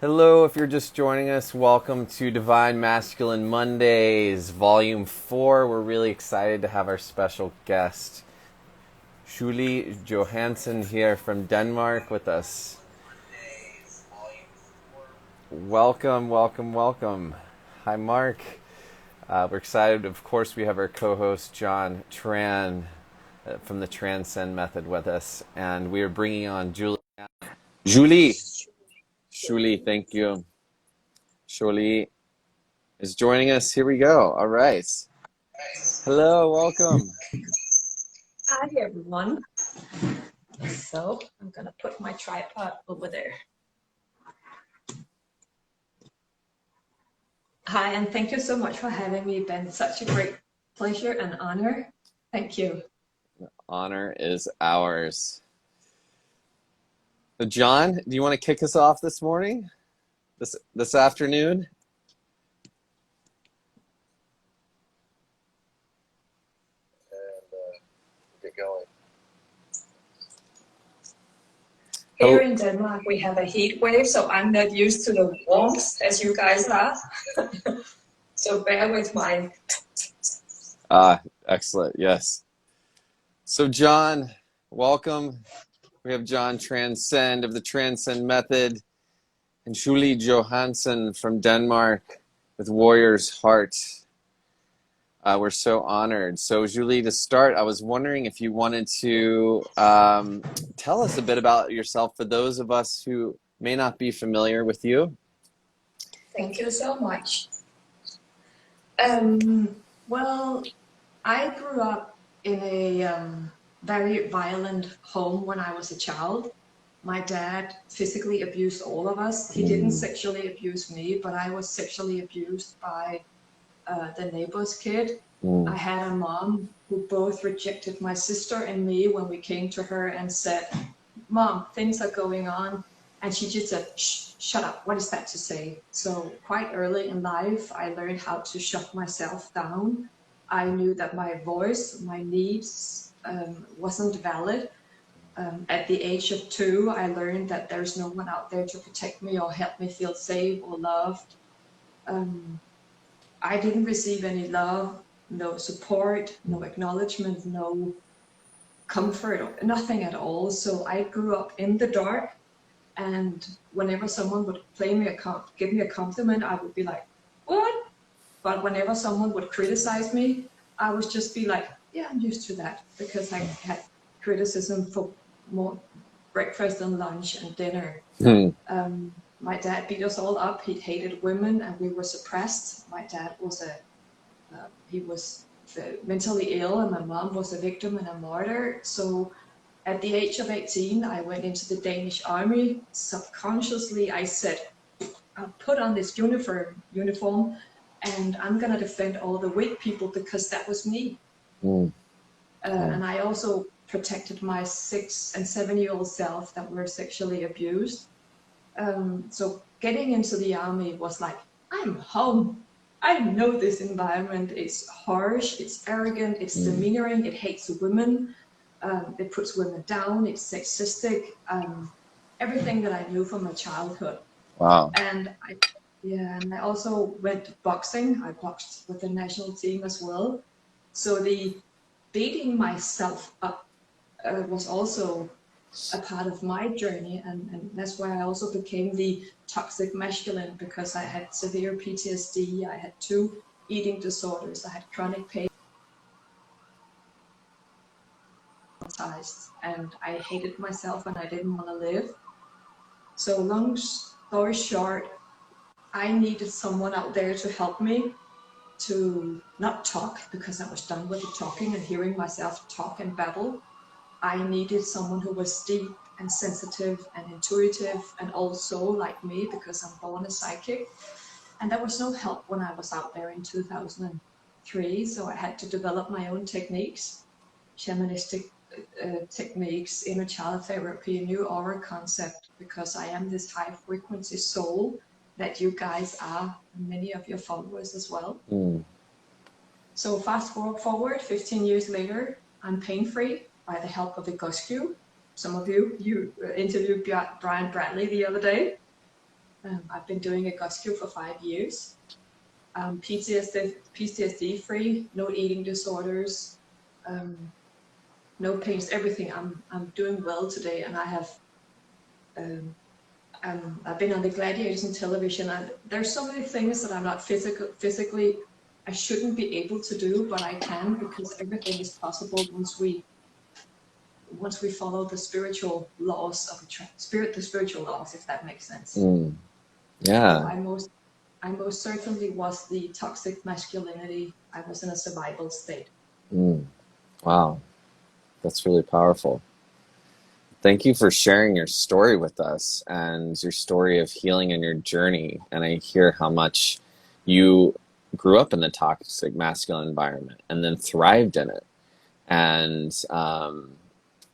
Hello, if you're just joining us, welcome to Divine Masculine Mondays, Volume 4. We're really excited to have our special guest, Joulie Johansen, here from Denmark with us. Welcome, welcome, welcome. Hi, Mark. We're excited. Of course, we have our co-host, John Tran, from the Transcend method with us, and we are bringing on Joulie. Joulie, thank you. Joulie is joining us. Here we go. All right. Hello, welcome. Hi, everyone. So I'm going to put my tripod over there. Hi, and thank you so much for having me. It's been such a great pleasure and honor. Thank you. The honor is ours. So John, do you want to kick us off this morning? This afternoon? Get going. Here in Denmark, we have a heat wave, so I'm not used to the warmth as you guys are. So bear with my... Excellent. Yes. So John, welcome. We have John Transcend of the Transcend method and Joulie Johansen from Denmark with Warrior's Heart. We're so honored. So Joulie, to start, I was wondering if you wanted to tell us a bit about yourself for those of us who may not be familiar with you. Thank you so much. Well, I grew up in a very violent home when I was a child. My dad physically abused all of us. He didn't sexually abuse me, but I was sexually abused by the neighbor's kid. I had a mom who both rejected my sister and me when we came to her and said, "Mom, things are going on." And she just said, "Shh, shut up. What is that to say?" So quite early in life, I learned how to shut myself down. I knew that my voice, my needs wasn't valid. At the age of 2, I learned that there's no one out there to protect me or help me feel safe or loved. I didn't receive any love, no support, no acknowledgement, no comfort, nothing at all. So I grew up in the dark, and whenever someone would give me a compliment, I would be like, "What?" But whenever someone would criticize me, I would just be like, "Yeah, I'm used to that," because I had criticism for more breakfast and lunch and dinner. My dad beat us all up. He hated women, and we were suppressed. My dad was he was mentally ill, and my mom was a victim and a martyr. So at the age of 18, I went into the Danish army. Subconsciously, I said, "I'll put on this uniform, and I'm gonna defend all the weak people because that was me." And I also protected my 6- and 7-year-old self that were sexually abused. So getting into the army was like, I'm home. I know this environment is harsh, it's arrogant, it's demeaning, it hates women, it puts women down, it's sexistic, everything that I knew from my childhood. Wow. And I also went boxing. I boxed with the national team as well. So the beating myself up was also a part of my journey, and that's why I also became the toxic masculine, because I had severe PTSD, I had 2 eating disorders, I had chronic pain, and I hated myself and I didn't want to live. So long story short, I needed someone out there to help me to not talk, because I was done with the talking and hearing myself talk and babble. I needed someone who was deep and sensitive and intuitive and also like me, because I'm born a psychic. And there was no help when I was out there in 2003. So I had to develop my own techniques, shamanistic techniques, inner child therapy, a new aura concept, because I am this high frequency soul that you guys are, and many of your followers as well. So fast forward 15 years later, I'm pain-free by the help of the Ghost Cube. Some of you interviewed Brian Bradley the other day. I've been doing a GOSCU for 5 years. PTSD free, no eating disorders, no pains, everything. I'm doing well today, and I have I've been on the Gladiators on television, and there's so many things that I'm not physically I shouldn't be able to do, but I can, because everything is possible once we follow the spiritual laws of the spiritual laws, if that makes sense. Yeah. So I most certainly was the toxic masculinity. I was in a survival state. Wow, that's really powerful. Thank you for sharing your story with us and your story of healing and your journey. And I hear how much you grew up in the toxic masculine environment and then thrived in it, and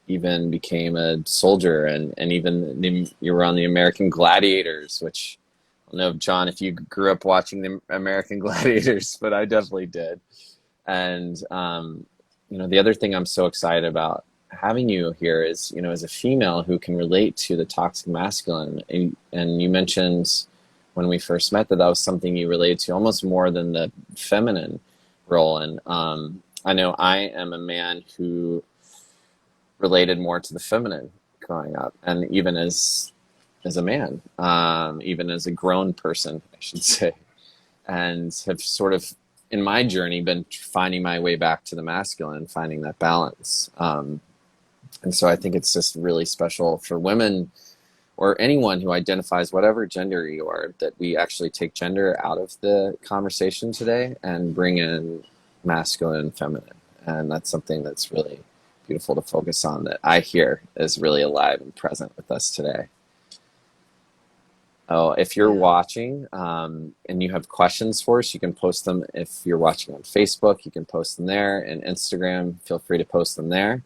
even became a soldier, and even you were on the American Gladiators, which I don't know, John, if you grew up watching the American Gladiators, but I definitely did. And the other thing I'm so excited about having you here is, as a female who can relate to the toxic masculine, and you mentioned when we first met that was something you related to almost more than the feminine role. And I know I am a man who related more to the feminine growing up, and even as a man, even as a grown person, I should say, and have sort of, in my journey, been finding my way back to the masculine, finding that balance. And so I think it's just really special for women, or anyone who identifies whatever gender you are, that we actually take gender out of the conversation today and bring in masculine and feminine. And that's something that's really beautiful to focus on, that I hear is really alive and present with us today. Oh, if you're watching and you have questions for us, you can post them. If you're watching on Facebook, you can post them there. And Instagram, feel free to post them there,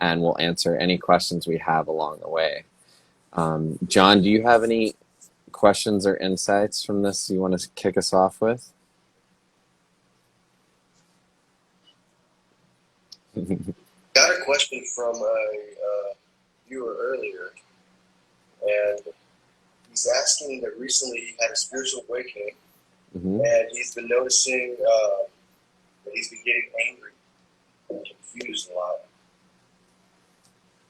and we'll answer any questions we have along the way. John, do you have any questions or insights from this you want to kick us off with? Got a question from a viewer earlier, and he's asking that recently he had a spiritual awakening, and he's been noticing that he's been getting angry and confused a lot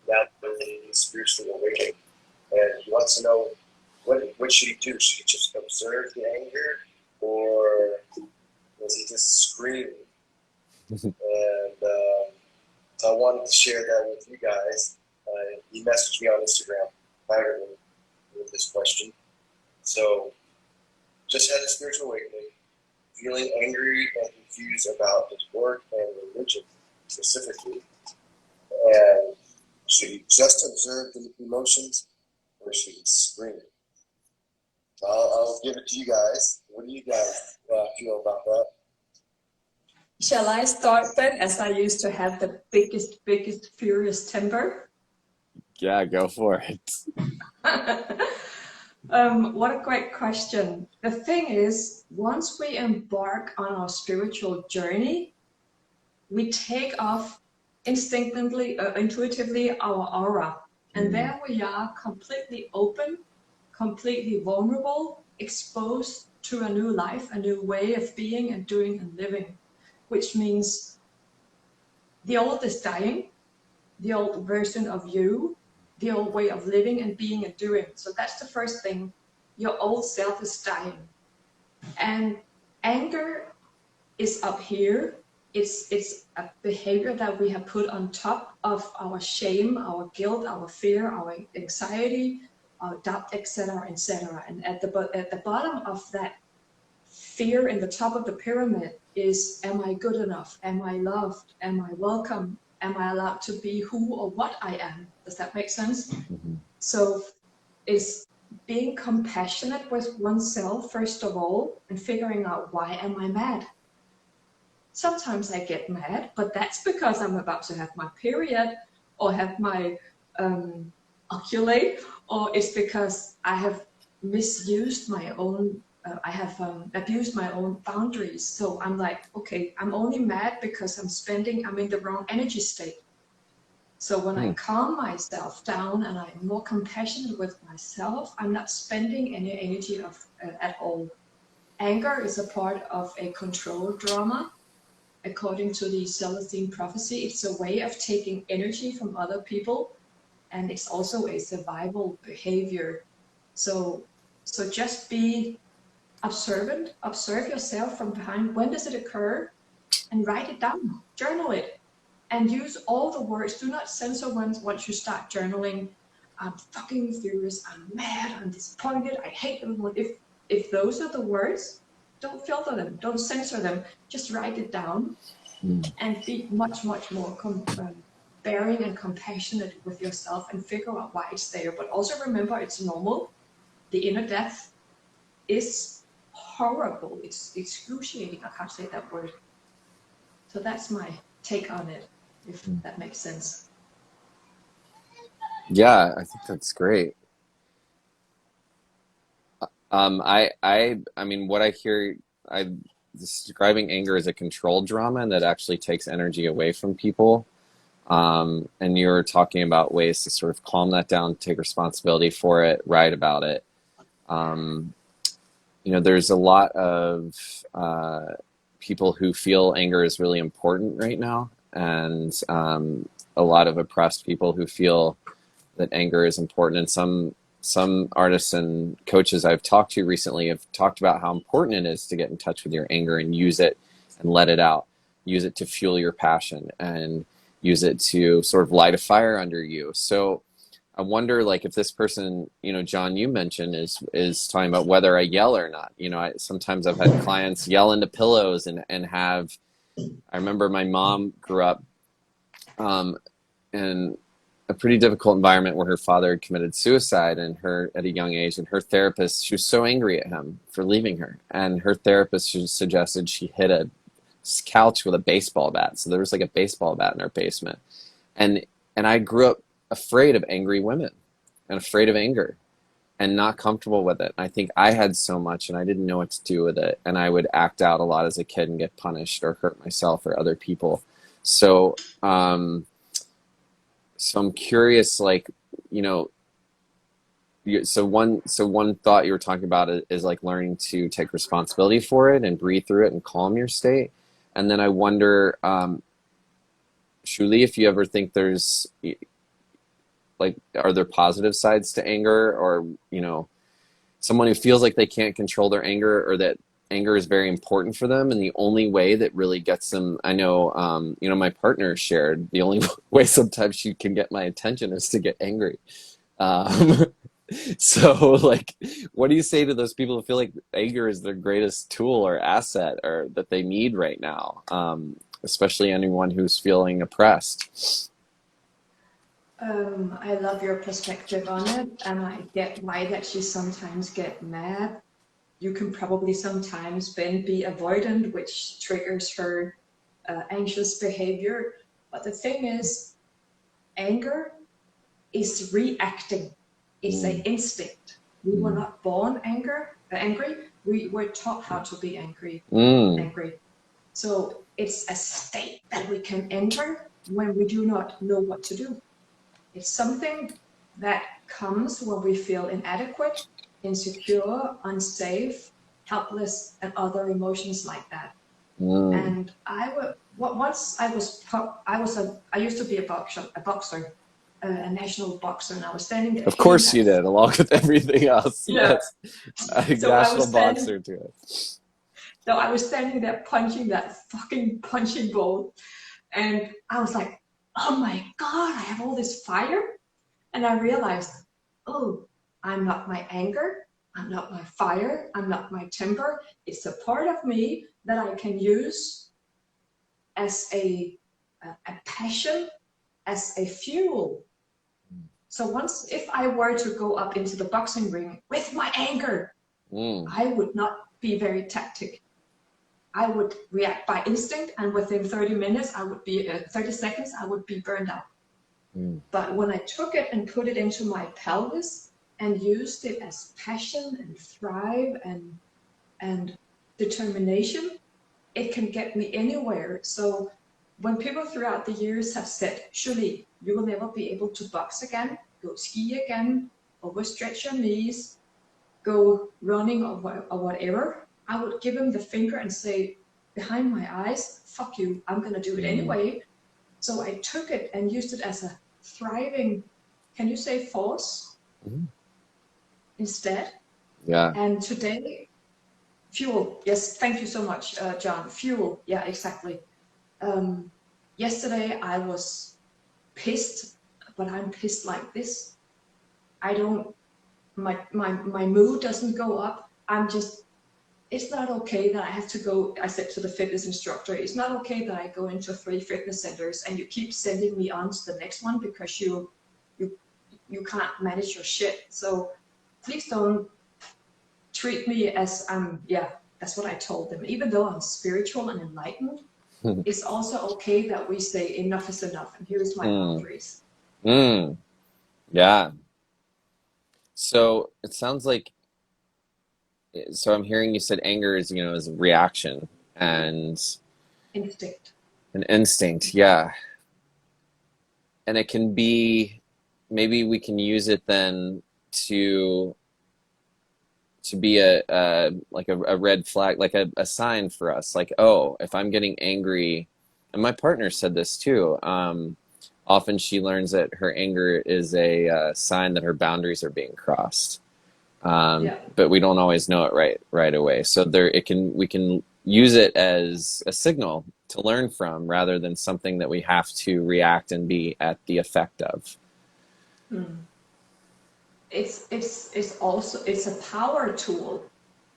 now that he's spiritually awakening. And he wants to know, what should he do? Should he just observe the anger, or does he just scream? And so I wanted to share that with you guys. He messaged me on Instagram privately with this question. So, just had a spiritual awakening, feeling angry and confused about his work and religion specifically. And should he just observe the emotions, or should he scream? I'll give it to you guys. What do you guys feel about that? Shall I start then, as I used to have the biggest furious temper? Yeah, go for it. What a great question. The thing is, once we embark on our spiritual journey, we take off intuitively our aura. And there we are, completely open, completely vulnerable, exposed to a new life, a new way of being and doing and living. Which means the old is dying, the old version of you, the old way of living and being and doing. So that's the first thing. Your old self is dying. And anger is up here. It's a behavior that we have put on top of our shame, our guilt, our fear, our anxiety, our doubt, etc., etc. And at the bottom of that fear in the top of the pyramid is, am I good enough? Am I loved? Am I welcome? Am I allowed to be who or what I am? Does that make sense? So it's being compassionate with oneself, first of all, and figuring out, why am I mad? Sometimes I get mad, but that's because I'm about to have my period, or have my ovulate, or it's because I have misused my own I have abused my own boundaries. So I'm like, okay, I'm only mad because I'm in the wrong energy state. So when I calm myself down and I'm more compassionate with myself, I'm not spending any energy at all. Anger is a part of a control drama. According to the Celestine prophecy, it's a way of taking energy from other people, and it's also a survival behavior. So just be observant, observe yourself from behind. When does it occur? And write it down, journal it, and use all the words. Do not censor once you start journaling. I'm fucking furious, I'm mad, I'm disappointed, I hate everyone. If those are the words, don't filter them, don't censor them, just write it down and be much, much more bearing and compassionate with yourself and figure out why it's there. But also remember, it's normal. The inner death is horrible. It's excruciating. I can't say that word. So that's my take on it, if that makes sense. Yeah, I think that's great. I mean, what I hear, describing anger as a control drama, and that actually takes energy away from people. And you're talking about ways to sort of calm that down, take responsibility for it, write about it. There's a lot of people who feel anger is really important right now, and a lot of oppressed people who feel that anger is important. And some artists and coaches I've talked to recently have talked about how important it is to get in touch with your anger and use it and let it out. Use it to fuel your passion and use it to sort of light a fire under you. So I wonder, like, if this person, John, you mentioned is talking about whether I yell or not. Sometimes I've had clients yell into pillows and have. I remember my mom grew up in a pretty difficult environment where her father had committed suicide at a young age, and her therapist, she was so angry at him for leaving her, and her therapist suggested she hit a couch with a baseball bat. So there was like a baseball bat in our basement, and I grew up afraid of angry women and afraid of anger and not comfortable with it. I think I had so much and I didn't know what to do with it, and I would act out a lot as a kid and get punished or hurt myself or other people. So so I'm curious, like, so one thought you were talking about is like learning to take responsibility for it and breathe through it and calm your state. And then I wonder, Joulie, if you ever think there's, like, are there positive sides to anger, or, someone who feels like they can't control their anger, or that anger is very important for them, and the only way that really gets them, I know, my partner shared, the only way sometimes she can get my attention is to get angry. So, like, what do you say to those people who feel like anger is their greatest tool or asset, or that they need right now, especially anyone who's feeling oppressed? I love your perspective on it, and I get why that you sometimes get mad. You can probably sometimes be avoidant, which triggers her anxious behavior. But the thing is, anger is reacting. It's an instinct. We were not born angry. We were taught how to be angry. So it's a state that we can enter when we do not know what to do. It's something that comes when we feel inadequate, insecure, unsafe, helpless, and other emotions like that. And I used to be a boxer, a national boxer, and I was standing there. Of course you did, along with everything else. Yeah. Yes. So national boxer to it. So I was standing there punching that fucking punching ball, and I was like, oh my God, I have all this fire. And I realized, oh, I'm not my anger, I'm not my fire, I'm not my temper. It's a part of me that I can use as a passion, as a fuel. So if I were to go up into the boxing ring with my anger, I would not be very tactic. I would react by instinct, and within 30 seconds, I would be burned out. But when I took it and put it into my pelvis and used it as passion and thrive and determination, it can get me anywhere. So when people throughout the years have said, Joulie, you will never be able to box again, go ski again, overstretch your knees, go running or whatever. I would give him the finger and say, behind my eyes, fuck you, I'm going to do it anyway. So I took it and used it as a thriving, can you say force instead? Yeah. And today, fuel. Yes, thank you so much, John. Fuel. Yeah, exactly. Yesterday I was pissed, but I'm pissed like this. I don't, my mood doesn't go up. I'm just, it's not okay that I have to go, I said to the fitness instructor, it's not okay that I go into 3 fitness centers and you keep sending me on to the next one because you can't manage your shit. So please don't treat me as that's what I told them. Even though I'm spiritual and enlightened, it's also okay that we say enough is enough and here's my boundaries. Yeah. So it sounds like, so I'm hearing you said anger is, is a reaction and Instinct. an instinct. Yeah. And it can be, maybe we can use it then to be a red flag, like a sign for us, like, oh, if I'm getting angry, and my partner said this too, often she learns that her anger is a sign that her boundaries are being crossed. But we don't always know it right away. So we can use it as a signal to learn from rather than something that we have to react and be at the effect of. It's also, it's a power tool.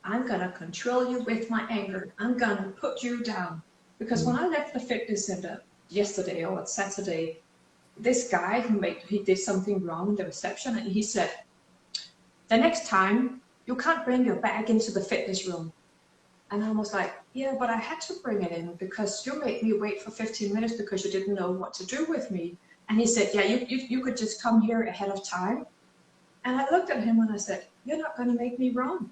I'm gonna control you with my anger. I'm gonna put you down. Because when I left the fitness center yesterday or Saturday, this guy he did something wrong in the reception, and he said, the next time you can't bring your bag into the fitness room. And I was like, yeah, but I had to bring it in because you made me wait for 15 minutes because you didn't know what to do with me. And he said, yeah, you could just come here ahead of time. And I looked at him and I said, you're not going to make me wrong.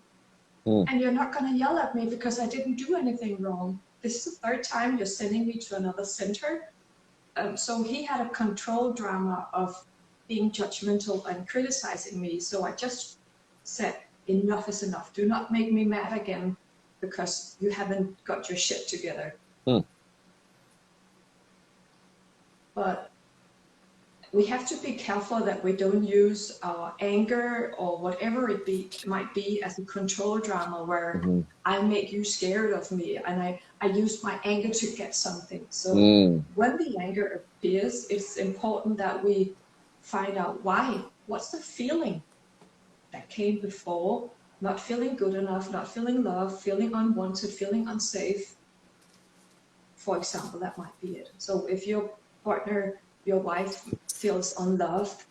And you're not going to yell at me because I didn't do anything wrong. This is the 3rd time you're sending me to another center. So he had a control drama of being judgmental and criticizing me. So I just said, enough is enough. Do not make me mad again because you haven't got your shit together. But we have to be careful that we don't use our anger or whatever it might be as a control drama where I make you scared of me and I use my anger to get something. So when the anger appears, it's important that we find out why. What's the feeling that came before? Not feeling good enough, not feeling loved, feeling unwanted, feeling unsafe. For example, that might be it. So if your partner, your wife feels unloved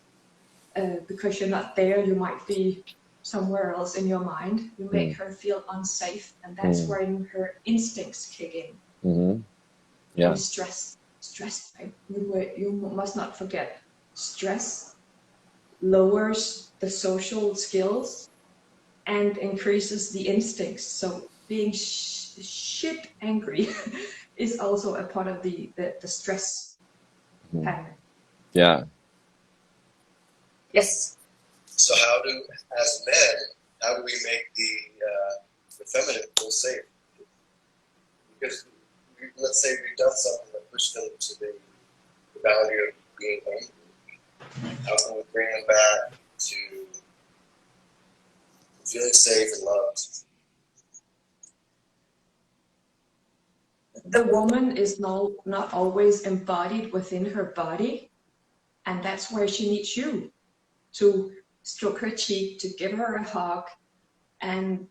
because you're not there, you might be somewhere else in your mind. You make her feel unsafe, and that's when her instincts kick in. And stress, you must not forget, stress lowers the social skills and increases the instincts. So being shit angry is also a part of the stress pattern. Yeah. Yes. So as men, how do we make the feminine feel safe? Because let's say we've done something that pushed them to the boundary of being angry. How can we bring them back to feeling safe and loved? The woman is not always embodied within her body, and that's where she needs you to stroke her cheek, to give her a hug. And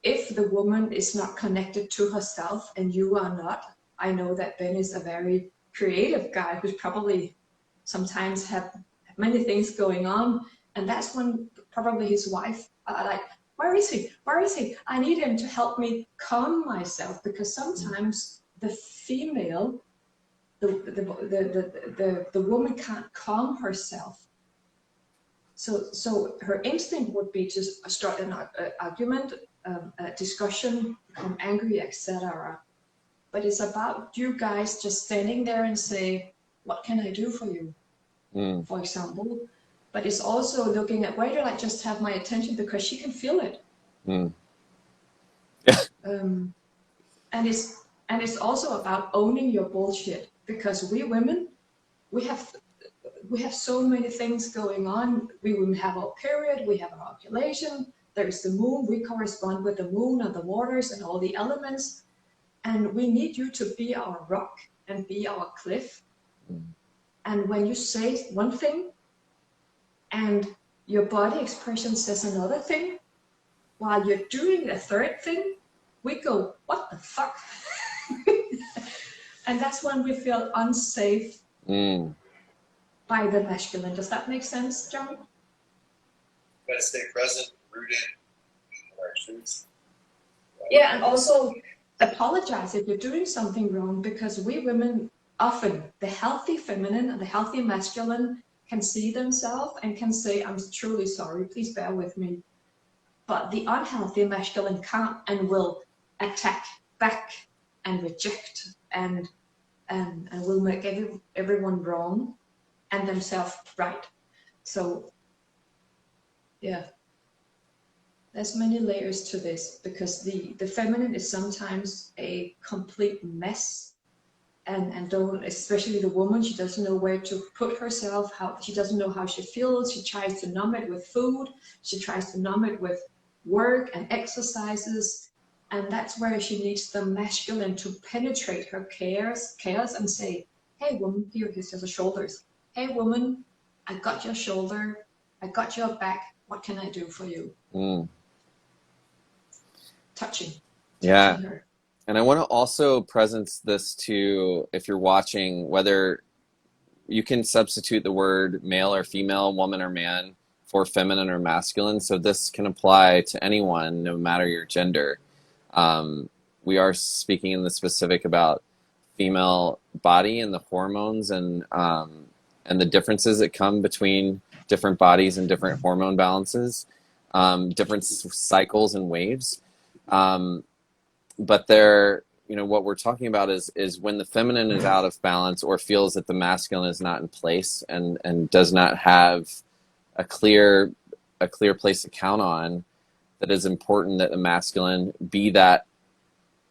if the woman is not connected to herself and you are not, I know that Ben is a very creative guy who's probably sometimes have many things going on, and that's when probably his wife like, where is he? I need him to help me calm myself, because sometimes the female, the woman can't calm herself. So her instinct would be to start an argument, a discussion, become angry, etc. But it's about you guys just standing there and say, what can I do for you? Mm. for example. But it's also looking at, where do I just have my attention, because she can feel it. Mm. Um, and it's also about owning your bullshit, because we women, we have so many things going on. We women have our period, we have our ovulation, there's the moon, we correspond with the moon and the waters and all the elements, and we need you to be our rock and be our cliff. And when you say one thing and your body expression says another thing, while you're doing a third thing, we go, what the fuck? And that's when we feel unsafe by the masculine. Does that make sense, John? Gotta stay present, rooted in our truths. Yeah, and also apologize if you're doing something wrong, because we women often, the healthy feminine and the healthy masculine, can see themselves and can say, I'm truly sorry, please bear with me. But the unhealthy masculine can't and will attack back and reject and will make everyone wrong and themselves right. So yeah, there's many layers to this, because the feminine is sometimes a complete mess, and don't, especially the woman, she doesn't know where to put herself, how she doesn't know how she feels. She tries to numb it with food, she tries to numb it with work and exercises, and that's where she needs the masculine to penetrate her chaos and say, hey woman, here's your shoulders. Hey woman, I got your shoulder, I got your back, what can I do for you? Touching Yeah. her. And I want to also presence this to, if you're watching, whether you can substitute the word male or female, woman or man, for feminine or masculine. So this can apply to anyone, no matter your gender. We are speaking in the specific about female body and the hormones and the differences that come between different bodies and different hormone balances, different cycles and waves. But what we're talking about is when the feminine is out of balance or feels that the masculine is not in place and does not have a clear place to count on, that is important that the masculine be that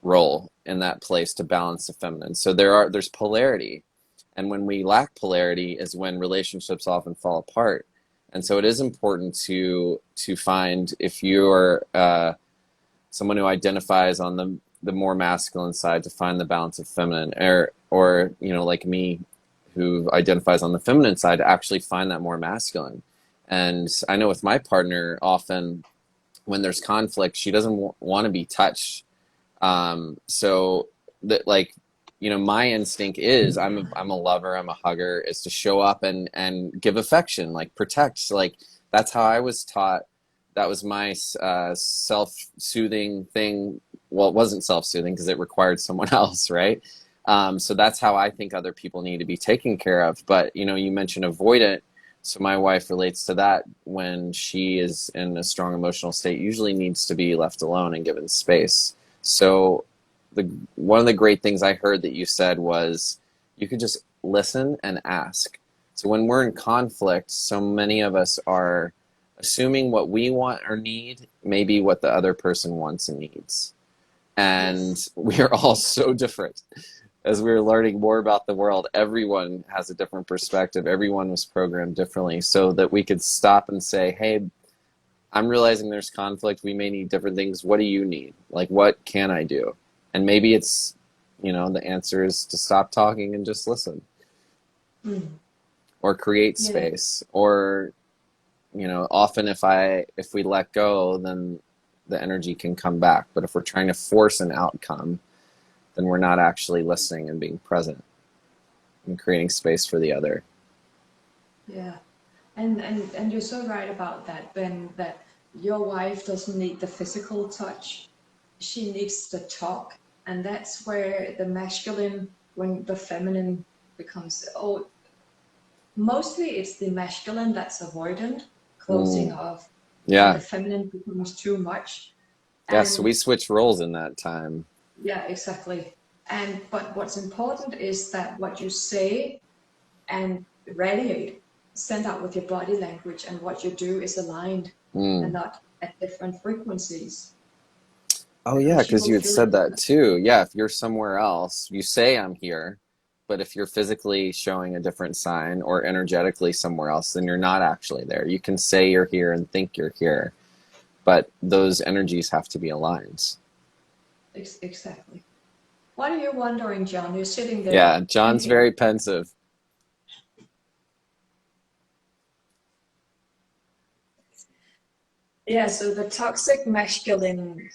role in that place to balance the feminine. So there's polarity, and when we lack polarity is when relationships often fall apart. And so it is important to find, if you're someone who identifies on the more masculine side, to find the balance of feminine, or like me, who identifies on the feminine side, to actually find that more masculine. And I know with my partner, often when there's conflict, she doesn't want to be touched. So that, my instinct is, I'm a lover, I'm a hugger, is to show up and give affection, like protect. Like that's how I was taught. That was my self-soothing thing. Well, it wasn't self-soothing because it required someone else, right? So that's how I think other people need to be taken care of. But, you mentioned avoidant. So my wife relates to that. When she is in a strong emotional state, usually needs to be left alone and given space. So one of the great things I heard that you said was, you could just listen and ask. So when we're in conflict, so many of us are assuming what we want or need may be what the other person wants and needs. And we are all so different. As we're learning more about the world, everyone has a different perspective. Everyone was programmed differently, so that we could stop and say, hey, I'm realizing there's conflict. We may need different things. What do you need? Like, what can I do? And maybe it's, the answer is to stop talking and just listen. Or create space. Or, often if we let go, then the energy can come back. But if we're trying to force an outcome, then we're not actually listening and being present and creating space for the other. Yeah. And you're so right about that, Ben, that your wife doesn't need the physical touch. She needs the talk. And that's where the masculine, when the feminine becomes, mostly it's the masculine that's avoidant, closing off. Yeah. And the feminine becomes too much. Yeah, so we switch roles in that time. Yeah, exactly. But what's important is that what you say and radiate send out with your body language, and what you do is aligned and not at different frequencies. Oh yeah, Because you because will you had feel said it. that too. Yeah, if you're somewhere else, you say I'm here, but if you're physically showing a different sign or energetically somewhere else, then you're not actually there. You can say you're here and think you're here, but those energies have to be aligned. Exactly. What are you wondering, John? You're sitting there Yeah, John's thinking. very pensive. Yeah, so the toxic masculine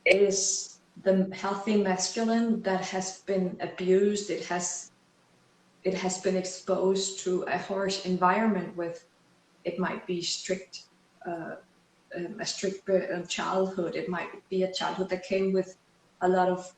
is the healthy masculine that has been abused. It has been exposed to a harsh environment with, it might be strict, a strict childhood. It might be a childhood that came with a lot of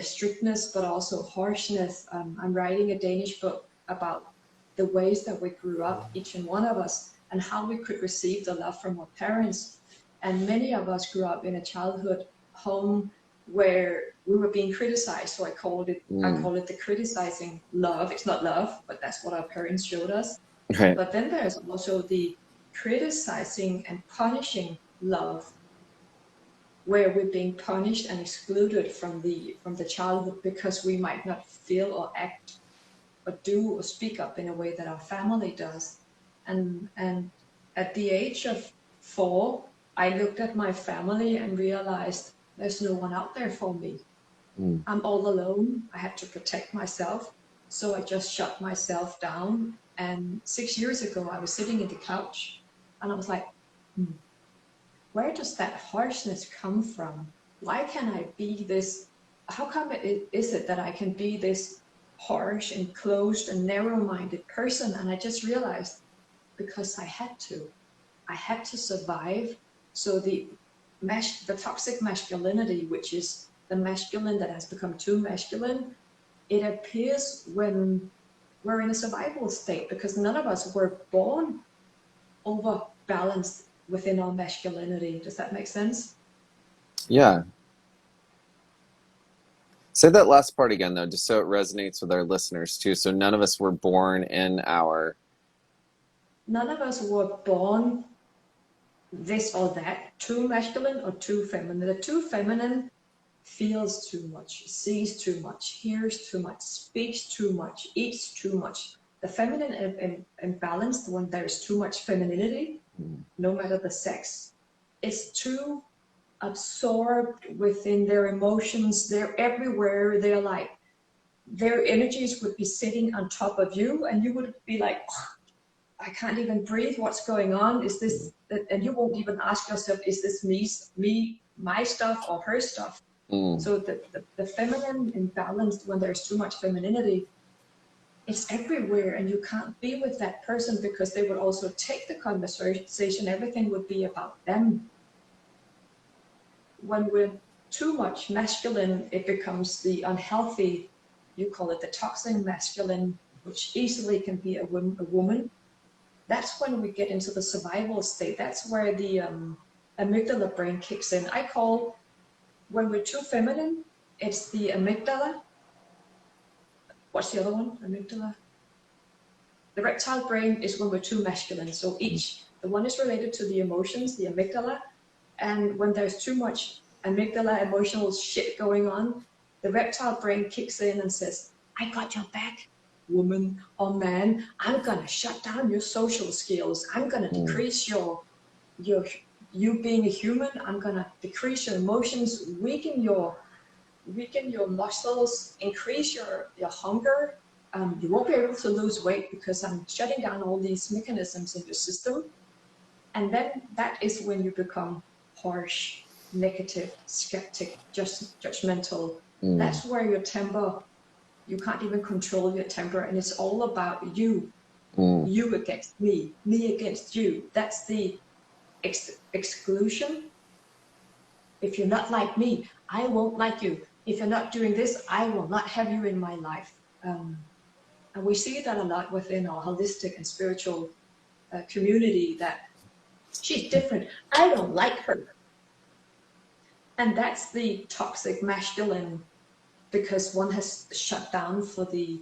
strictness, but also harshness. I'm writing a Danish book about the ways that we grew up, each and one of us, and how we could receive the love from our parents. And many of us grew up in a childhood home where we were being criticized. So I call it the criticizing love. It's not love, but that's what our parents showed us. Right. But then there's also the criticizing and punishing love, where we're being punished and excluded from the childhood because we might not feel or act or do or speak up in a way that our family does. And at the age of 4, I looked at my family and realized there's no one out there for me. I'm all alone. I had to protect myself. So I just shut myself down. And 6 years ago, I was sitting in the couch and I was like, where does that harshness come from? Why can I be this? How come is it that I can be this harsh and closed and narrow-minded person? And I just realized, because I had to survive. So the toxic masculinity, which is the masculine that has become too masculine, it appears when we're in a survival state, because none of us were born overbalanced within our masculinity. Does that make sense? Yeah. Say that last part again, though, just so it resonates with our listeners, too. So none of us were born in our... None of us were born this or that, too masculine or too feminine. The too feminine feels too much, sees too much, hears too much, speaks too much, eats too much. The feminine and imbalanced, when there's too much femininity, no matter the sex, is too absorbed within their emotions. They're everywhere. They're like, their energies would be sitting on top of you, and you would be like, oh, I can't even breathe. What's going on? Is this? And you won't even ask yourself, is this me, my stuff, or her stuff? So the feminine imbalanced, when there's too much femininity, it's everywhere, and you can't be with that person because they would also take the conversation. Everything would be about them. When we're too much masculine, it becomes the unhealthy, you call it the toxic masculine, which easily can be a woman. That's when we get into the survival state. That's where the amygdala brain kicks in. I call, when we're too feminine, it's the amygdala. What's the other one? Amygdala. The reptile brain is when we're too masculine. So the one is related to the emotions, the amygdala. And when there's too much amygdala emotional shit going on, the reptile brain kicks in and says, I got your back, woman or man. I'm going to shut down your social skills. I'm going to decrease you being a human. I'm going to decrease your emotions, weaken your muscles, increase your hunger. You won't be able to lose weight because I'm shutting down all these mechanisms in your system. And then that is when you become harsh, negative, skeptic, judgmental. That's where your temper, you can't even control your temper, and it's all about you. You against me against you. That's the exclusion. If you're not like me, I won't like you. If you're not doing this, I will not have you in my life. And we see that a lot within our holistic and spiritual community, that she's different. I don't like her. And that's the toxic masculine, because one has shut down for the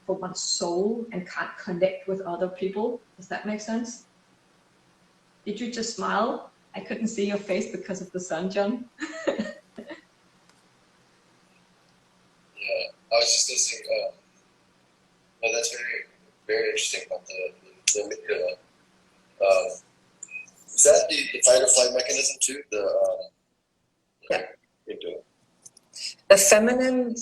for one's soul and can't connect with other people. Does that make sense? Did you just smile? I couldn't see your face because of the sun, John. Yeah, I was just listening. No, that's very, very interesting about the amygdala. Is that the fight or flight mechanism too? Yeah. Amygdala. The feminine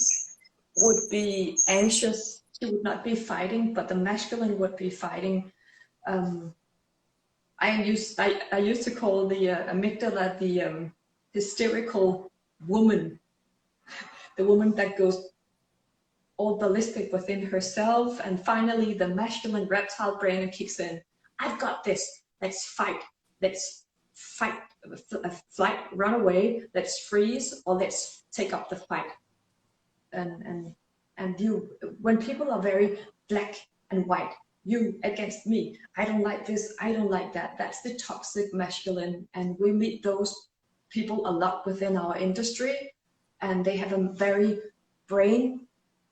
would be anxious. She would not be fighting, but the masculine would be fighting. I used to call the amygdala the hysterical woman, the woman that goes all ballistic within herself, and finally the masculine reptile brain kicks in. I've got this. Let's fight. Let's fight, flight, run away. Let's freeze, or let's take up the fight. And you, when people are very black and white, you against me, I don't like this, I don't like that, that's the toxic masculine. And we meet those people a lot within our industry, and they have a very brain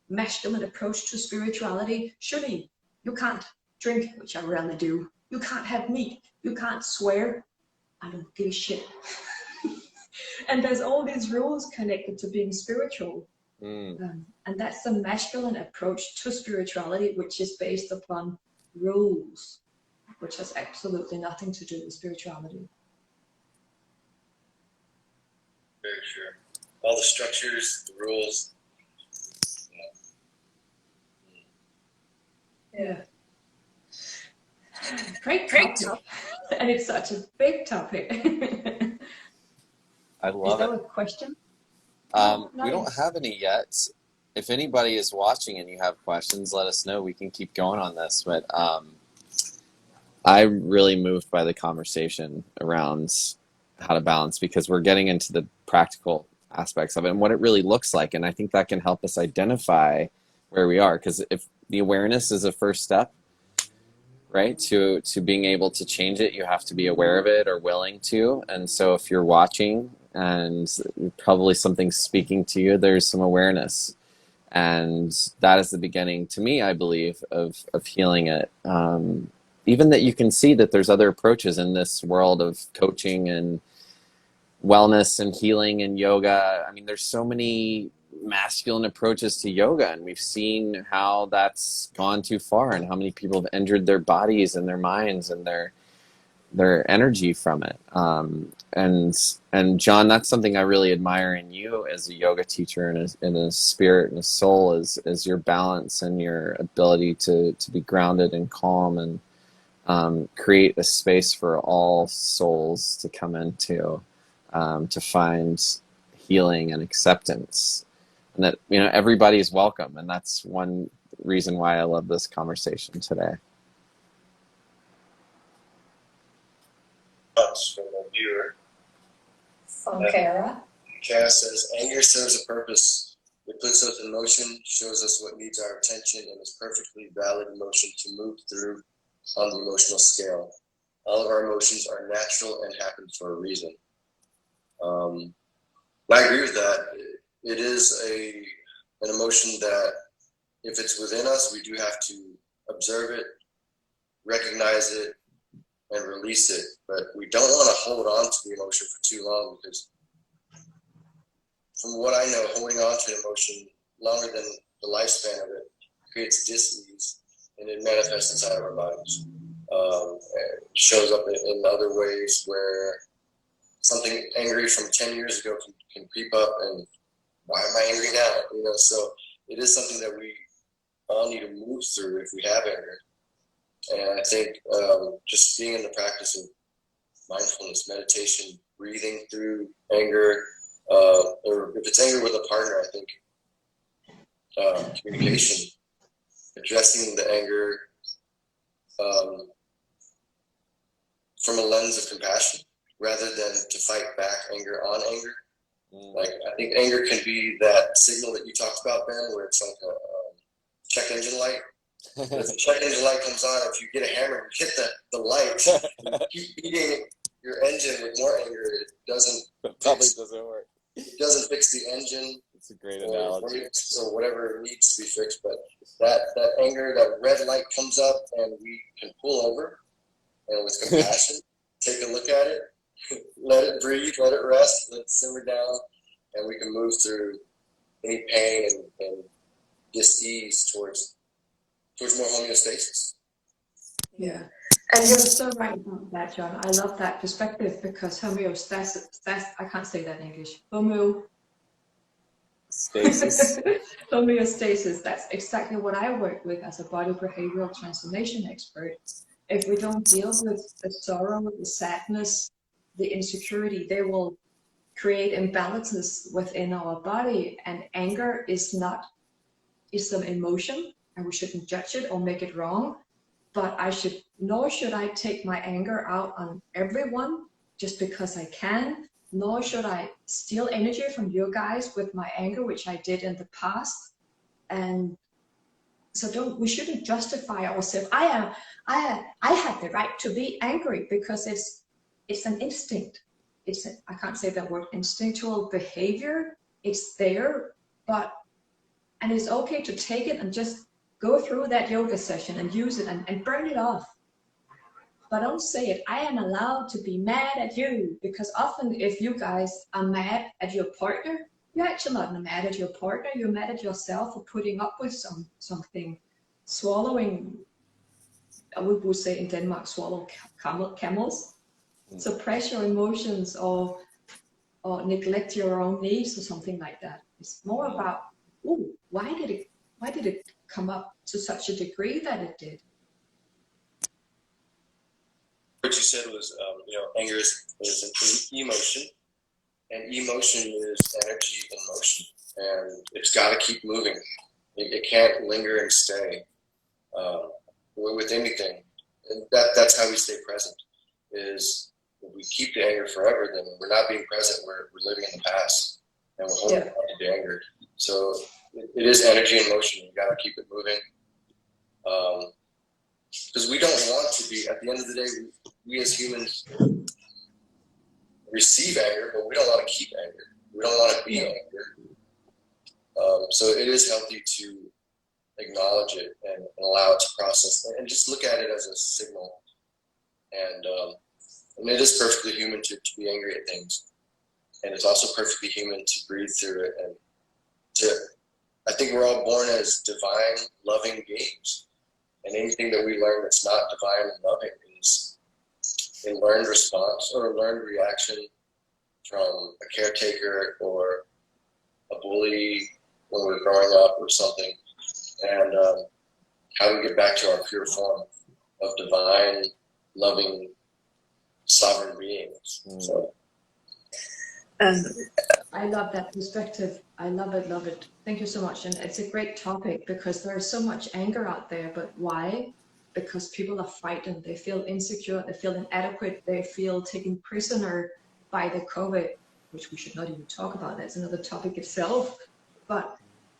masculine approach to spirituality. Joulie, you can't drink, which I rarely do. You can't have meat. You can't swear. I don't give a shit. And there's all these rules connected to being spiritual. And that's the masculine approach to spirituality, which is based upon rules, which has absolutely nothing to do with spirituality. Very sure. All the structures, the rules. Yeah. Great topic. And it's such a big topic. I love Is there it. a question? We don't have any yet. If anybody is watching and you have questions, let us know. We can keep going on this. But I'm really moved by the conversation around how to balance, because we're getting into the practical aspects of it and what it really looks like. And I think that can help us identify where we are, because if the awareness is a first step, right, to being able to change it, you have to be aware of it or willing to. And so if you're watching and probably something's speaking to you, there's some awareness. And that is the beginning, to me, I believe, of healing it. Even that you can see that there's other approaches in this world of coaching and wellness and healing and yoga. I mean, there's so many masculine approaches to yoga, and we've seen how that's gone too far and how many people have injured their bodies and their minds and their energy from it. And John, that's something I really admire in you as a yoga teacher and a spirit and a soul, is your balance and your ability to be grounded and calm and create a space for all souls to come into, to find healing and acceptance. And that, everybody is welcome. And that's one reason why I love this conversation today. From a viewer. From Kara. Kara says, anger serves a purpose. It puts us in motion, shows us what needs our attention, and is perfectly valid emotion to move through on the emotional scale. All of our emotions are natural and happen for a reason. I agree with that. It is an emotion that, if it's within us, we do have to observe it, recognize it, and release it. But we don't want to hold on to the emotion for too long, because from what I know, holding on to an emotion longer than the lifespan of it creates dis-ease, and it manifests inside of our bodies. It shows up in other ways, where something angry from 10 years ago can creep up, and why am I angry now? So it is something that we all need to move through if we have anger. And I think just being in the practice of mindfulness, meditation, breathing through anger, or if it's anger with a partner, I think communication, addressing the anger from a lens of compassion rather than to fight back anger on anger. Like, I think anger can be that signal that you talked about, Ben, where it's like a check engine light. If the check engine light comes on, if you get a hammer and hit the light, and you keep beating your engine with more anger, it doesn't probably doesn't work. It doesn't fix the engine. It's a great or analogy. or whatever needs to be fixed. But that anger, that red light comes up, and we can pull over, and with compassion, take a look at it, let it breathe, let it rest, let it simmer down, and we can move through any pain and dis-ease towards more homeostasis. Yeah. And you're so right about that, John. I love that perspective because homeostasis, I can't say that in English. Stasis. Homeostasis, that's exactly what I work with as a body behavioral transformation expert. If we don't deal with the sorrow, the sadness, the insecurity, they will create imbalances within our body. And anger is an emotion, and we shouldn't judge it or make it wrong. But nor should I take my anger out on everyone just because I can, nor should I steal energy from you guys with my anger, which I did in the past. And so we shouldn't justify ourselves. I had the right to be angry because it's an instinct. I can't say that word, instinctual behavior. It's there, and it's okay to take it and just go through that yoga session and use it and burn it off. But don't say it. I am allowed to be mad at you, because often if you guys are mad at your partner, you're actually not mad at your partner. You're mad at yourself for putting up with something, swallowing. We would say in Denmark, swallow camels. Suppress your emotions or neglect your own needs or something like that. It's more about, why did it come up to such a degree that it did? What you said was, anger is an emotion, and emotion is energy in motion, and it's got to keep moving. It can't linger and stay with anything. And that's how we stay present. Is if we keep the anger forever, then we're not being present. We're living in the past, and we're holding on to the anger. So it is energy in motion. You got to keep it moving. Because we don't want to be, at the end of the day, we as humans receive anger, but we don't want to keep anger. We don't want to be angry. So it is healthy to acknowledge it and allow it to process and just look at it as a signal. And it is perfectly human to be angry at things. And it's also perfectly human to breathe through it. And I think we're all born as divine, loving beings. And anything that we learn that's not divine and loving is a learned response or a learned reaction from a caretaker or a bully when we're growing up or something. And how do we get back to our pure form of divine, loving, sovereign beings? So. I love that perspective. I love it. Thank you so much. And it's a great topic because there's so much anger out there. But why? Because people are frightened. They feel insecure. They feel inadequate. They feel taken prisoner by the COVID, which we should not even talk about. That's another topic itself. But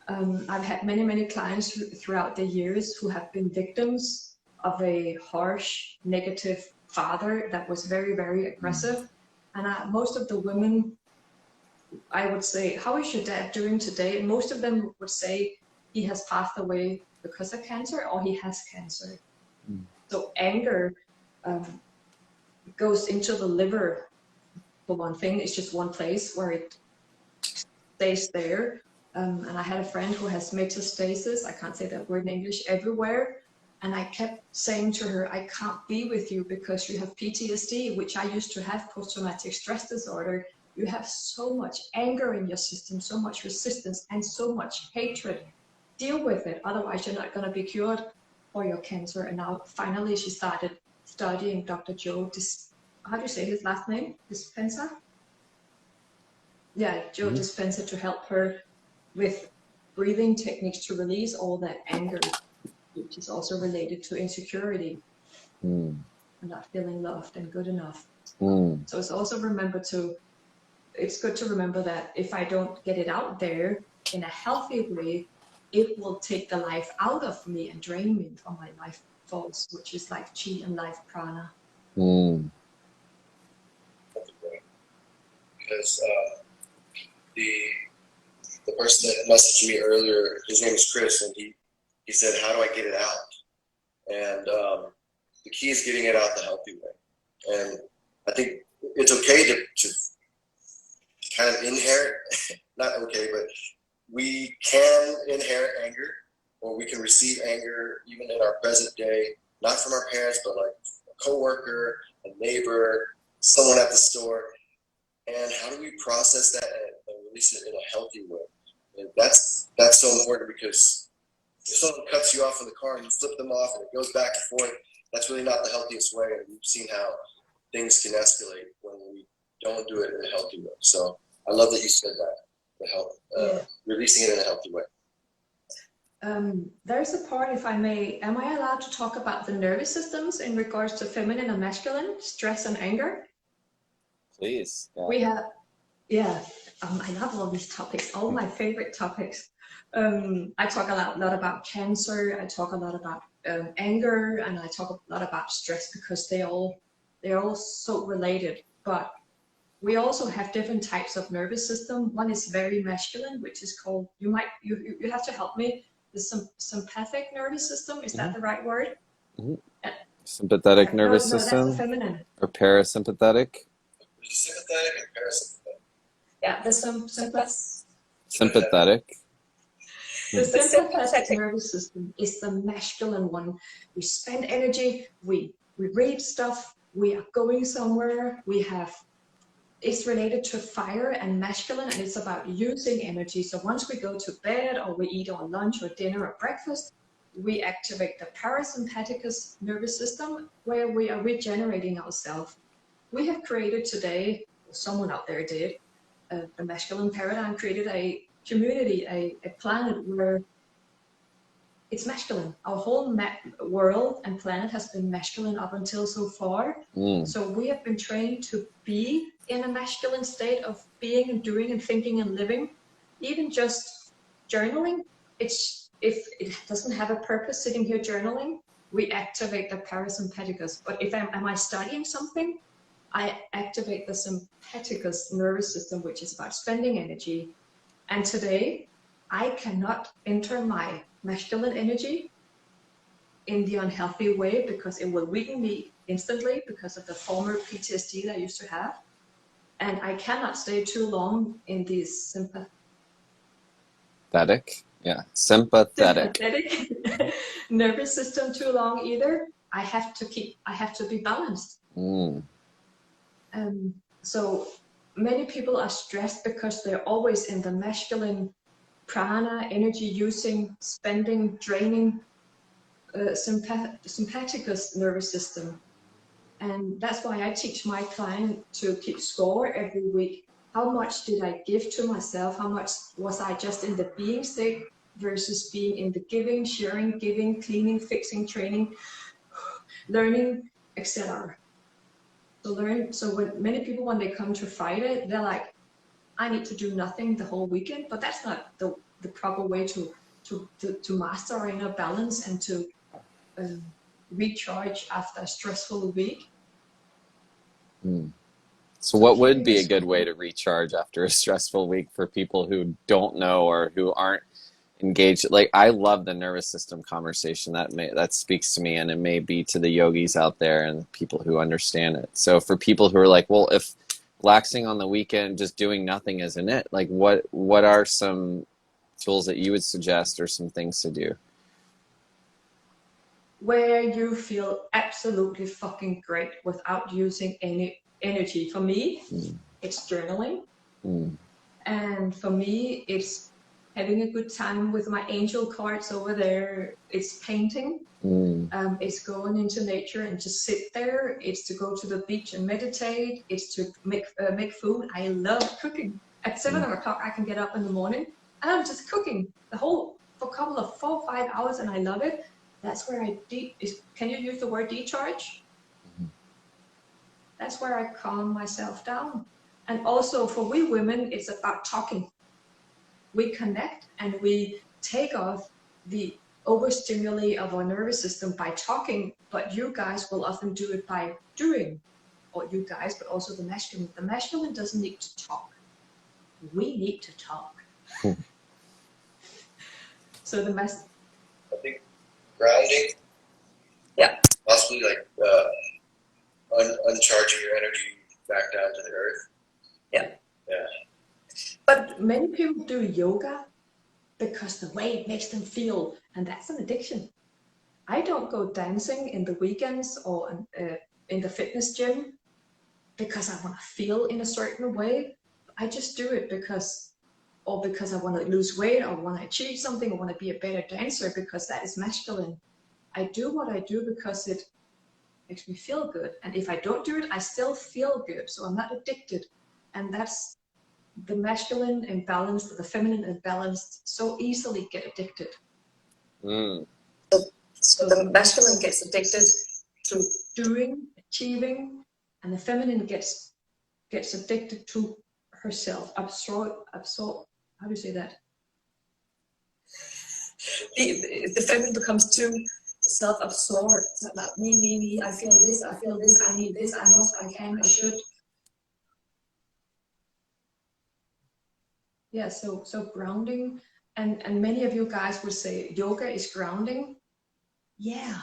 I've had many clients throughout the years who have been victims of a harsh, negative father that was very, very aggressive. And most of the women, I would say, how is your dad doing today? And most of them would say he has passed away because of cancer or he has cancer. So anger goes into the liver, for one thing. It's just one place where it stays there. And I had a friend who has metastasis, I can't say that word in English, everywhere. And I kept saying to her, I can't be with you because you have PTSD, which I used to have, post-traumatic stress disorder. You have so much anger in your system, so much resistance, and so much hatred. Deal with it. Otherwise, you're not going to be cured for your cancer. And now, finally, she started studying Dr. Joe, how do you say his last name? Dispenza? Yeah, Joe Dispenza, to help her with breathing techniques to release all that anger, which is also related to insecurity and not feeling loved and good enough. So it's also it's good to remember that if I don't get it out there in a healthy way, it will take the life out of me and drain me from my life force, which is life chi and life prana. Because the the person that messaged me earlier, his name is Chris, and he said, how do I get it out? And the key is getting it out the healthy way. And I think it's okay to kind of inherit, not okay, but we can inherit anger, or we can receive anger even in our present day, not from our parents, but like a coworker, a neighbor, someone at the store. And how do we process that and release it in a healthy way? And that's so important, because if someone cuts you off in the car and you flip them off and it goes back and forth, that's really not the healthiest way. And we've seen how things can escalate when we don't do it in a healthy way. So I love that you said that, releasing it in a healthy way. There's a part, if I may, am I allowed to talk about the nervous systems in regards to feminine and masculine, stress and anger? Please. Yeah. We have, I love all these topics, all my favorite topics. I talk a lot about cancer, I talk a lot about anger, and I talk a lot about stress, because they're all so related. But we also have different types of nervous system. One is very masculine, which is called, you have to help me, the sympathetic nervous system, is that the right word? Sympathetic nervous no, system? that's the feminine. Or parasympathetic? Sympathetic and parasympathetic. Yeah, the Sympathetic. The sympathetic nervous system is the masculine one. We spend energy, we read stuff, we are going somewhere, it's related to fire and masculine, and it's about using energy. So once we go to bed, or we eat our lunch or dinner or breakfast, we activate the parasympathicus nervous system, where we are regenerating ourselves. We have created today, someone out there did, the masculine paradigm created a community, a planet where it's masculine. Our whole world and planet has been masculine up until so far. So we have been trained to be in a masculine state of being and doing and thinking and living. Even just journaling, if it doesn't have a purpose, sitting here journaling, we activate the parasympathicus. But if am I studying something, I activate the sympathicus nervous system, which is about spending energy. And today, I cannot enter my masculine energy in the unhealthy way, because it will weaken me instantly because of the former PTSD that I used to have. And I cannot stay too long in these Sympathetic nervous system too long either. I have to be balanced. So many people are stressed because they're always in the masculine prana, energy using, spending, draining sympathicus nervous system. And that's why I teach my client to keep score every week. How much did I give to myself? How much was I just in the being state versus being in the giving, sharing, giving, cleaning, fixing, training, learning, etc. So when many people, when they come to Friday, they're like, I need to do nothing the whole weekend, but that's not the proper way to master our inner balance and to recharge after a stressful week. So what would be a good way to recharge after a stressful week for people who don't know or who aren't engaged? Like, I love the nervous system conversation. That speaks to me, and it may be to the yogis out there and people who understand it. So for people who are like, well, if relaxing on the weekend, just doing nothing isn't it, like what are some tools that you would suggest or some things to do? Where you feel absolutely fucking great without using any energy. For me, it's journaling. And for me, it's having a good time with my angel cards over there. It's painting. It's going into nature and just sit there. It's to go to the beach and meditate. It's to make food. I love cooking. At 7 o'clock, I can get up in the morning and I'm just cooking for a couple of 4 or 5 hours, and I love it. That's where can you use the word decharge? That's where I calm myself down. And also for we women, it's about talking. We connect and we take off the overstimuli of our nervous system by talking, but you guys will often do it by doing. Or you guys, but also the masculine. The masculine doesn't need to talk. We need to talk. So the I think grounding. Yeah. Possibly like uncharging your energy back down to the earth. Yeah. Yeah. But many people do yoga because the way it makes them feel, and that's an addiction. I don't go dancing in the weekends or in the fitness gym because I want to feel in a certain way. I just do it because I want to lose weight, or want to achieve something, or want to be a better dancer, because that is masculine. I do what I do because it makes me feel good. And if I don't do it, I still feel good. So I'm not addicted. And that's the masculine imbalanced, the feminine imbalanced so easily get addicted. Mm. So the masculine gets addicted to doing, achieving, and the feminine gets addicted to herself, absorb. How do you say that? The feminine becomes too self-absorbed. It's about me. I feel this. I need this. I must. I can. I should. Yeah. So grounding, and many of you guys would say yoga is grounding. Yeah,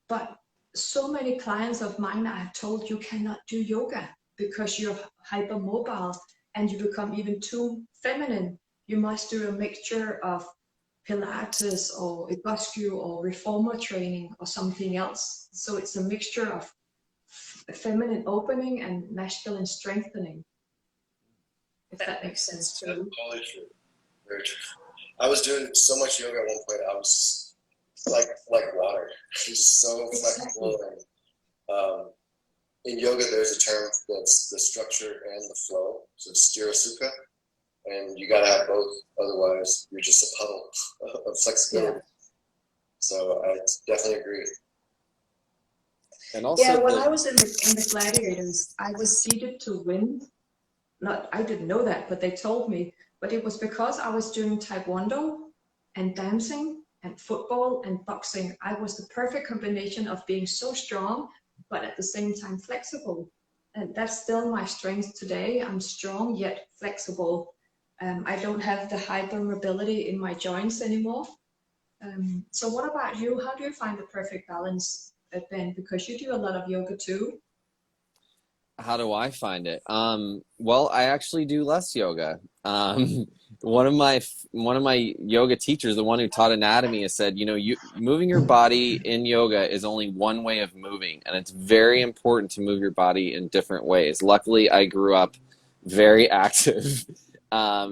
but so many clients of mine I have told you cannot do yoga because you're hypermobile and you become even too feminine. You must do a mixture of Pilates or Egoscue or reformer training or something else. So it's a mixture of feminine opening and masculine strengthening. If that makes sense to you. That's totally true. Very true. I was doing so much yoga at one point. I was like water, just so flexible. And in yoga, there's a term that's the structure and the flow. So it's sthira sukha, and you got to have both. Otherwise, you're just a puddle of flexibility. Yeah. So I definitely agree. And also, yeah, when I was in the gladiators, I was seated to win. I didn't know that, but they told me. But it was because I was doing taekwondo and dancing and football and boxing. I was the perfect combination of being so strong, but at the same time flexible. And that's still my strength today. I'm strong yet flexible. I don't have the hypermobility in my joints anymore. So what about you? How do you find the perfect balance, Ben? Because you do a lot of yoga too. how do I find it? Well, I actually do less yoga. One of my yoga teachers, the one who taught anatomy, has said, moving your body in yoga is only one way of moving, and it's very important to move your body in different ways. Luckily, I grew up very active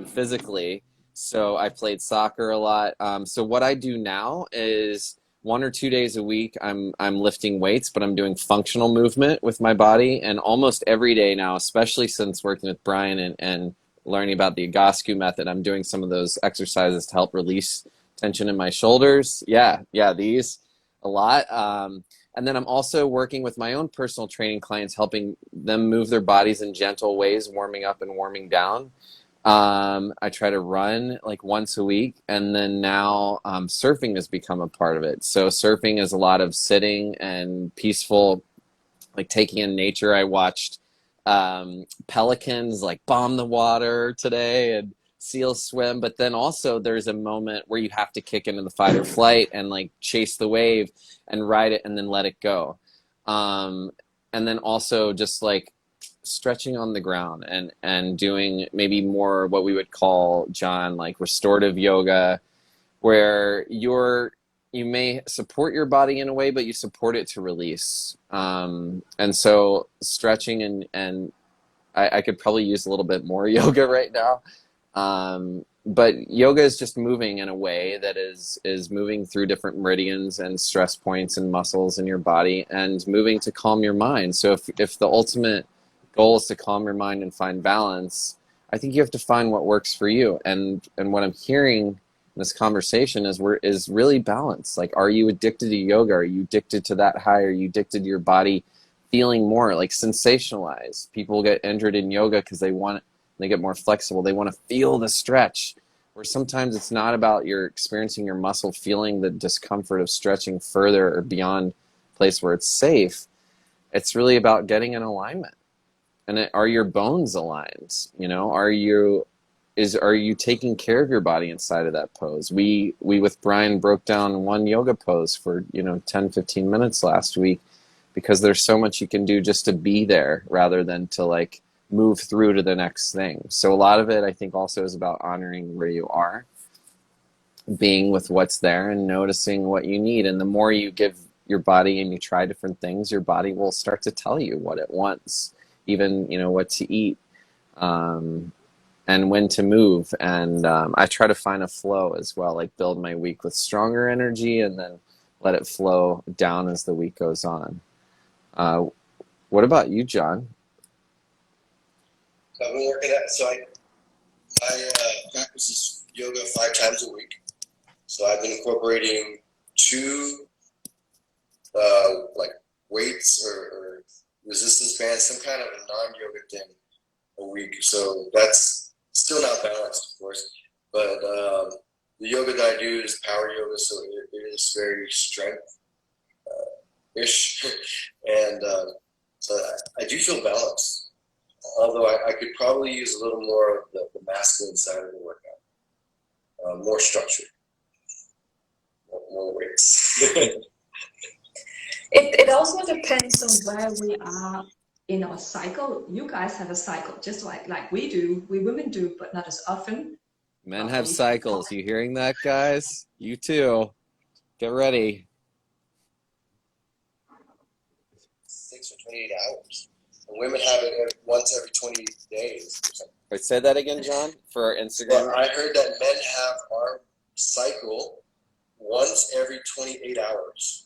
physically, so I played soccer a lot. So what I do now is 1 or 2 days a week, I'm lifting weights, but I'm doing functional movement with my body. And almost every day now, especially since working with Brian and learning about the Egoscue method, I'm doing some of those exercises to help release tension in my shoulders. Yeah, these a lot. And then I'm also working with my own personal training clients, helping them move their bodies in gentle ways, warming up and warming down. I try to run like once a week, and then now surfing has become a part of it. So surfing is a lot of sitting and peaceful, like taking in nature. I watched pelicans like bomb the water today and seals swim, but then also there's a moment where you have to kick into the fight or flight and like chase the wave and ride it and then let it go. And then also just like stretching on the ground and doing maybe more what we would call, John, like restorative yoga, where you may support your body in a way, but you support it to release. And so stretching and I could probably use a little bit more yoga right now. But yoga is just moving in a way that is moving through different meridians and stress points and muscles in your body, and moving to calm your mind. So if the ultimate goal is to calm your mind and find balance, I think you have to find what works for you. And what I'm hearing in this conversation is really balance. Like, are you addicted to yoga? Are you addicted to that high? Are you addicted to your body feeling more like sensationalized? People get injured in yoga because they get more flexible. They want to feel the stretch, where sometimes it's not about you're experiencing your muscle feeling the discomfort of stretching further or beyond a place where it's safe. It's really about getting in alignment. And are your bones aligned? Are you are you taking care of your body inside of that pose? We with Brian broke down one yoga pose for 10-15 minutes last week, because there's so much you can do just to be there rather than to like move through to the next thing. So a lot of it, I think, also is about honoring where you are, being with what's there and noticing what you need. And the more you give your body and you try different things, your body will start to tell you what it wants, even what to eat, and when to move. And I try to find a flow as well, like build my week with stronger energy and then let it flow down as the week goes on. What about you, John? So I've been working at, so I practice yoga 5 times a week. So I've been incorporating 2 like weights or resistance bands, some kind of a non-yoga thing a week. So that's still not balanced, of course. But the yoga that I do is power yoga, so it is very strength-ish. And so I do feel balanced, although I could probably use a little more of the masculine side of the workout, more structure, more weights. It also depends on where we are in our cycle. You guys have a cycle, just like we do, we women do, but not as often. Men have cycles. You hearing that, guys? You too. Get ready. 6 or 28 hours. And women have it once every 20 days or something. Wait, say that again, John, for our Instagram. Well, I heard that men have our cycle once every 28 hours.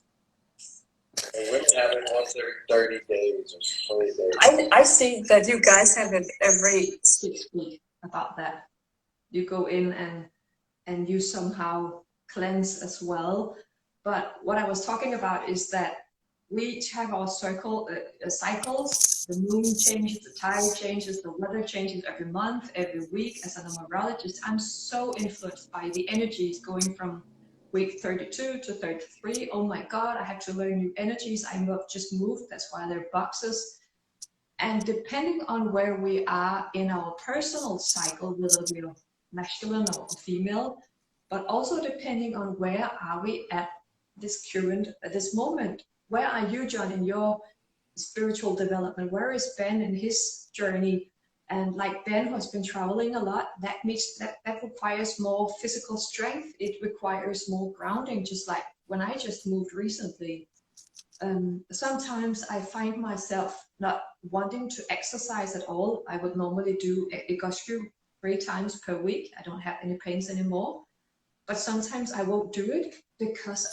And women have it once every 30 days or 20 days. I see that you guys have it every 6 weeks about that. You go in and you somehow cleanse as well. But what I was talking about is that we each have our cycles. The moon changes, the tide changes, the weather changes every month, every week. As a numerologist, I'm so influenced by the energies going from week 32 to 33. Oh my God, I have to learn new energies. I just moved. That's why they're boxes. And depending on where we are in our personal cycle, whether we're masculine or female, but also depending on where are we at this moment. Where are you, John, in your spiritual development? Where is Ben in his journey? And like Ben, who has been traveling a lot, that requires more physical strength. It requires more grounding, just like when I just moved recently. Sometimes I find myself not wanting to exercise at all. I would normally do egoscue 3 times per week. I don't have any pains anymore. But sometimes I won't do it because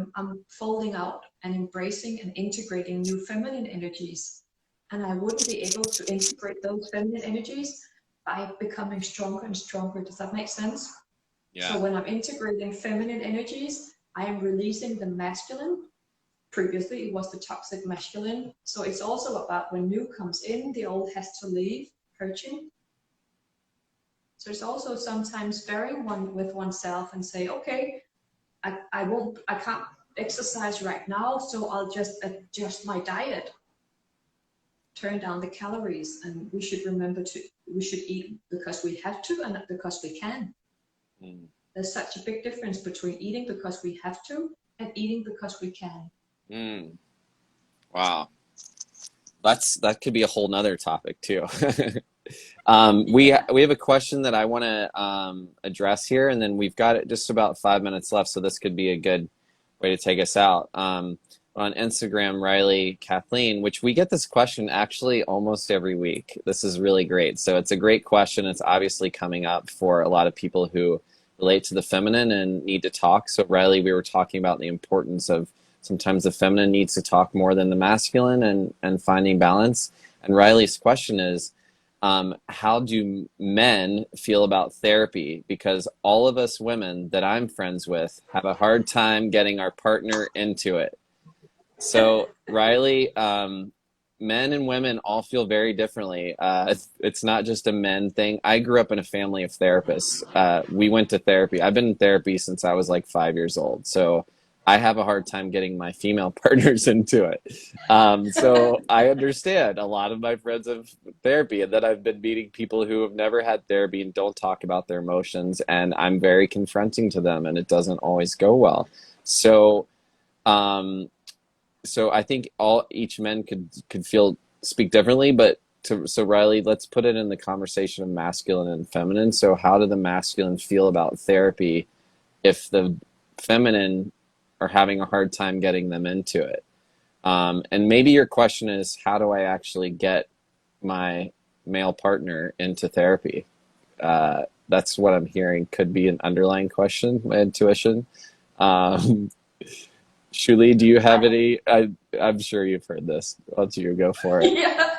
I'm folding out and embracing and integrating new feminine energies. And I wouldn't be able to integrate those feminine energies by becoming stronger and stronger. Does that make sense? Yeah. So when I'm integrating feminine energies, I am releasing the masculine. Previously, it was the toxic masculine. So it's also about when new comes in, the old has to leave, purging. So it's also sometimes bearing with oneself and say, okay, I can't exercise right now, so I'll just adjust my diet, turn down the calories, and we should remember we should eat because we have to and not because we can. There's such a big difference between eating because we have to and eating because we can. Wow. That could be a whole nother topic too. We have a question that I want to address here, and then we've got just about 5 minutes left, so this could be a good way to take us out. On Instagram, Riley Kathleen, which we get this question actually almost every week. This is really great. So it's a great question. It's obviously coming up for a lot of people who relate to the feminine and need to talk. So Riley, we were talking about the importance of sometimes the feminine needs to talk more than the masculine and finding balance. And Riley's question is, how do men feel about therapy? Because all of us women that I'm friends with have a hard time getting our partner into it. So Riley, men and women all feel very differently. It's not just a men thing. I grew up in a family of therapists. We went to therapy. I've been in therapy since I was like 5 years old. So I have a hard time getting my female partners into it. So I understand a lot of my friends have therapy, and then I've been meeting people who have never had therapy and don't talk about their emotions, and I'm very confronting to them, and it doesn't always go well. So, so I think each men could speak differently, but so Riley, let's put it in the conversation of masculine and feminine. So how do the masculine feel about therapy if the feminine are having a hard time getting them into it? And maybe your question is, how do I actually get my male partner into therapy? That's what I'm hearing could be an underlying question, my intuition. Joulie, do you have any? I'm sure you've heard this. Why don't you go for it? Yeah,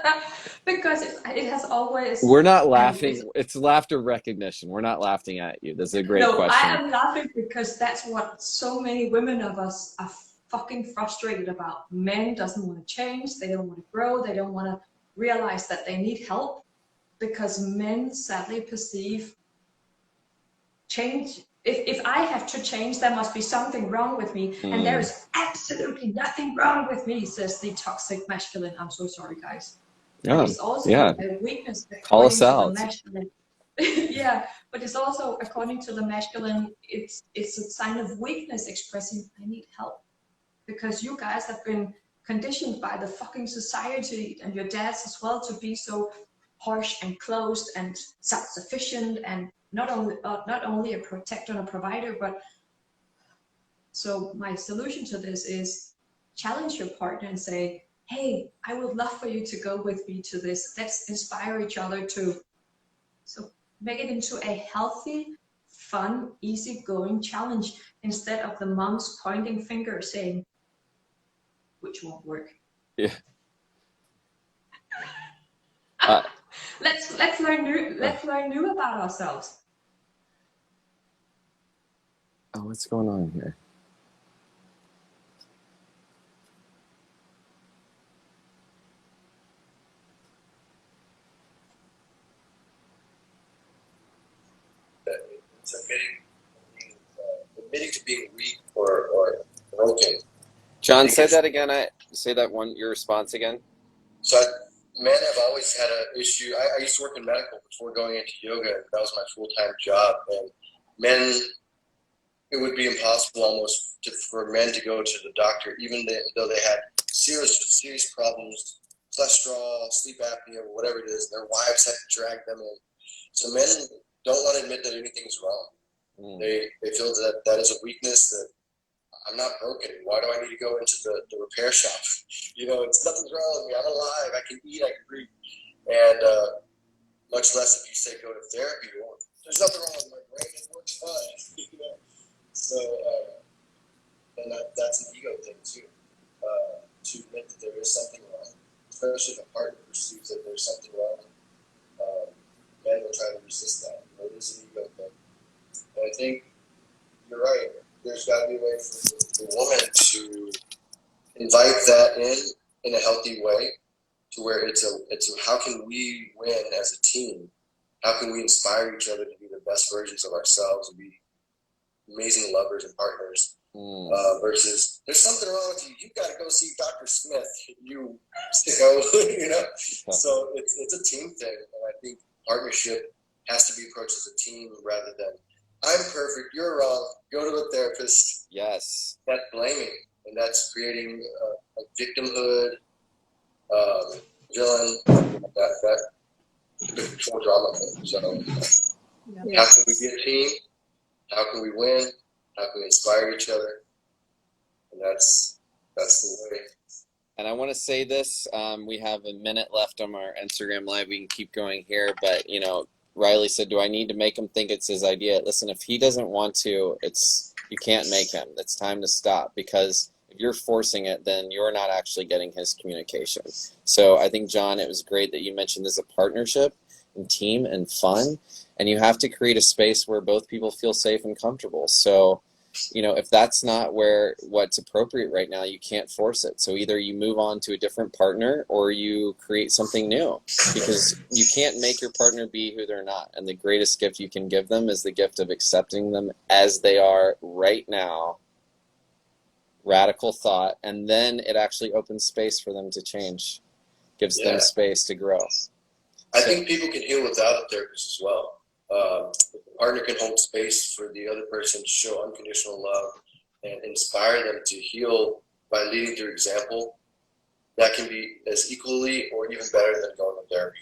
because it has always. We're not And laughing. It's laughter recognition. We're not laughing at you. This is a great no, I question. am laughing because that's what so many women of us are fucking frustrated about. Men doesn't want to change. They don't want to grow. They don't want to realize that they need help, because men sadly perceive change. If I have to change, there must be something wrong with me. And there is absolutely nothing wrong with me, says the toxic masculine. I'm so sorry, guys. But it's also a weakness Call according us to out. the masculine. Yeah, but it's also according to the masculine, it's a sign of weakness expressing I need help. Because you guys have been conditioned by the fucking society and your dads as well to be so harsh and closed and self-sufficient and not only a protector and a provider, but so my solution to this is challenge your partner and say, hey, I would love for you to go with me to this. Let's inspire each other to, so make it into a healthy, fun, easygoing challenge instead of the moms pointing finger saying, which won't work. Yeah. Let's learn new about ourselves. Oh, what's going on here? It's admitting to being weak or broken. John, say that again. Say that one. Your response again. So men have always had an issue. I used to work in medical before going into yoga. That was my full-time job. And men, it would be impossible almost for men to go to the doctor, even though they had serious problems, cholesterol, sleep apnea, or whatever it is. Their wives had to drag them in. So men don't want to admit that anything's wrong. They feel that is a weakness, that I'm not broken. Why do I need to go into the repair shop? It's nothing's wrong with me. I'm alive. I can eat. I can breathe. And much less if you say go to therapy. Well, there's nothing wrong with my brain. It works fine. So, and that's an ego thing too. To admit that there is something wrong, especially if a partner perceives that there's something wrong. Men will try to resist that. It is an ego thing. And I think you're right. There's got to be a way for the woman to invite that in a healthy way, to where it's a how can we win as a team? How can we inspire each other to be the best versions of ourselves and be amazing lovers and partners? Versus there's something wrong with you. You've got to go see Dr. Smith. You sicko, So it's a team thing, and I think partnership has to be approached as a team rather than I'm perfect, you're wrong, go to a therapist. Yes. That's blaming, and that's creating a victimhood, villain, that control drama thing. So how can we be a team? How can we win? How can we inspire each other? And that's the way. And I want to say this, we have a minute left on our Instagram Live. We can keep going here, but, Riley said, do I need to make him think it's his idea? Listen, if he doesn't want to, you can't make him. It's time to stop, because if you're forcing it, then you're not actually getting his communication. So I think, John, it was great that you mentioned this as a partnership and team and fun, and you have to create a space where both people feel safe and comfortable. So, if that's not what's appropriate right now, you can't force it. So either you move on to a different partner or you create something new, because you can't make your partner be who they're not. And the greatest gift you can give them is the gift of accepting them as they are right now radical thought, and then it actually opens space for them to change, gives them space to grow. I think people can heal without a therapist as well. The partner can hold space for the other person to show unconditional love and inspire them to heal by leading through example. That can be as equally or even better than going to therapy.